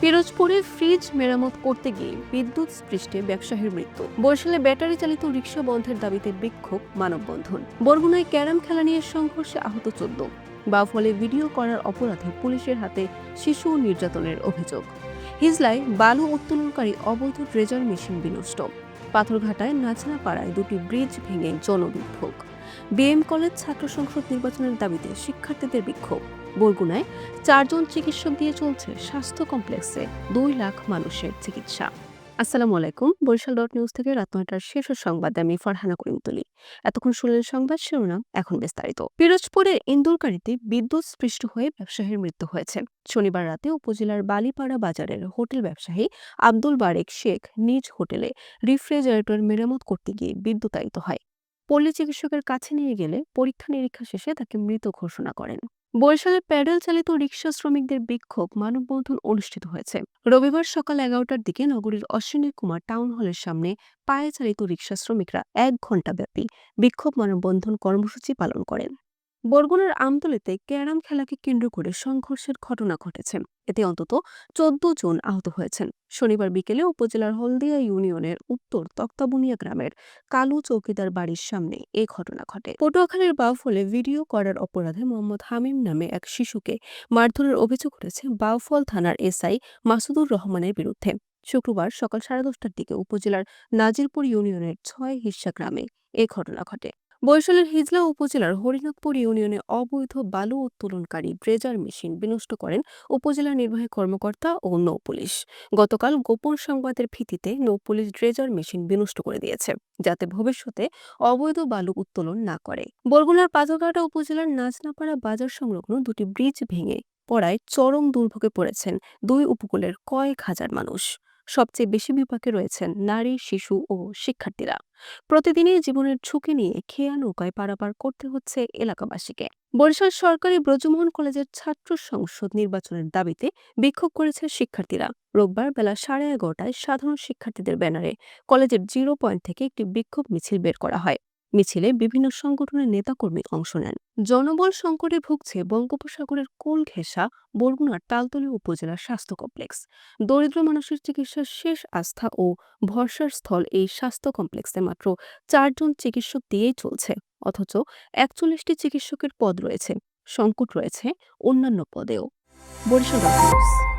পিরোজপুরে fridge মেরামত করতে গিয়ে বিদ্যুৎ স্পৃষ্টে ব্যবসায়ীর মৃত্যু। বরিশালে ব্যাটারি চালিত রিকশা বন্ধের দাবিতে বিক্ষোভ, মানববন্ধন। বরগুনায় ক্যারাম খেলা নিয়ে সংঘর্ষে আহত 14। বাউফলে ভিডিও করার অপরাধে পুলিশের হাতে শিশু নির্যাতনের অভিযোগ। হিজলায় বালু উত্তোলনকারী অবৈধ ড্রেজার মেশিন বিনষ্ট। পাথরঘাটায় নাচনাপাড়ায় দুটি ব্রিজ ভেঙে জনদুর্ভোগ। বিএম কলেজ ছাত্র সংসদ নির্বাচনের দাবিতে শিক্ষার্থীদের বিক্ষোভ। বরগুনায় 4 জন চিকিৎসক দিয়ে চলছে স্বাস্থ্য কমপ্লেক্সে 2 লাখ মানুষের চিকিৎসা। আসসালামু আলাইকুম। বরিশাল ডট নিউজ থেকে রাত 9টার শেষ সংবাদে আমি ফারহানা করিম তুলি। এতক্ষণ শুনলেন সংবাদ শিরোনাম, এখন বিস্তারিত। পিরোজপুরের ইন্দুরকারীতে বিদ্যুৎ স্পৃষ্ট হয়ে ব্যবসায়ীর মৃত্যু হয়েছে। শনিবার রাতে উপজেলার বালিপাড়া বাজারের হোটেল ব্যবসায়ী আব্দুল বারেক শেখ নিজ হোটেলে রিফ্রিজারেটর মেরামত করতে গিয়ে বিদ্যুতায়িত হয়। পল্লী চিকিৎসকের কাছে নিয়ে গেলে পরীক্ষা নিরীক্ষা শেষে তাকে মৃত ঘোষণা করেন। বরিশালে প্যাডেল চালিত রিকশা শ্রমিকদের বিক্ষোভ, মানববন্ধন অনুষ্ঠিত হয়েছে। রবিবার সকাল 11টার দিকে নগরীর অশ্বিনী কুমার টাউন হলের সামনে পায়ে চালিত রিকশা শ্রমিকরা 1 ঘণ্টা ব্যাপী বিক্ষোভ মানববন্ধন কর্মসূচি পালন করেন। বরগুনার আমতলীতে ক্যারাম খেলাকে কেন্দ্র করে সংঘর্ষের ঘটনা ঘটেছে। এতে অন্তত 14 জন আহত হয়েছেন। শনিবার বিকেলে উপজেলার হলদিয়া ইউনিয়নের উত্তর তক্তাবুনিয়া গ্রামের কালু চৌকিদার বাড়ির সামনে এ ঘটনা ঘটে। পটুয়াখালীর বাউফলে ভিডিও করার অপরাধে মোহাম্মদ হামিম নামে এক শিশুকে মারধরের অভিযোগ উঠেছে বাউফল থানার এসআই মাসুদুর রহমানের বিরুদ্ধে। শুক্রবার সকাল 10:30টার দিকে উপজেলার নাজিরপুর ইউনিয়নের 6 হিস্সা গ্রামে এ ঘটনা ঘটে। বরিশালের হিজলা উপজেলার হরিনাথপুর ইউনিয়নে অবৈধ বালু উত্তোলনকারী ড্রেজার মেশিন বিনষ্ট করেন উপজেলা নির্বাহী কর্মকর্তা ও নৌ পুলিশ। গতকাল গোপন সংবাদের ভিত্তিতে নৌ পুলিশ ড্রেজার মেশিন বিনষ্ট করে দিয়েছে, যাতে ভবিষ্যতে অবৈধ বালু উত্তোলন না করে। বরগুনার পাথরঘাটা উপজেলার নাচনাপাড়া বাজার সংলগ্ন দুটি ব্রিজ ভেঙে পড়ায় চরম দুর্ভোগে পড়েছেন 2 উপকূলের কয়েক হাজার মানুষ। সবচেয়ে বেশি বিপাকে রয়েছেন নারী, শিশু ও শিক্ষার্থীরা। প্রতিদিনই জীবনের ঝুঁকি নিয়ে খেয়া নৌকায় পারাপার করতে হচ্ছে এলাকাবাসীকে। বরিশাল সরকারি ব্রজমোহন কলেজের ছাত্র সংসদ নির্বাচনের দাবিতে বিক্ষোভ করেছে শিক্ষার্থীরা। রোববার বেলা 11:30টায় সাধারণ শিক্ষার্থীদের ব্যানারে কলেজের 0 পয়েন্ট থেকে একটি বিক্ষোভ মিছিল বের করা হয়। মিছিলে বিভিন্ন সংগঠনের নেতাকর্মী অংশ নেন। জনবল সংকটে ভুগছে বঙ্গোপসাগরের কোল ঘেঁষা বরগুনার তালতলী উপজেলার স্বাস্থ্য কমপ্লেক্স। দরিদ্র মানুষের চিকিৎসার শেষ আস্থা ও ভরসার স্থল এই স্বাস্থ্য কমপ্লেক্সে মাত্র 4 জন চিকিৎসক দিয়েই চলছে, অথচ 41টি চিকিৎসকের পদ রয়েছে। সংকট রয়েছে অন্যান্য পদেও। Barishal dot news.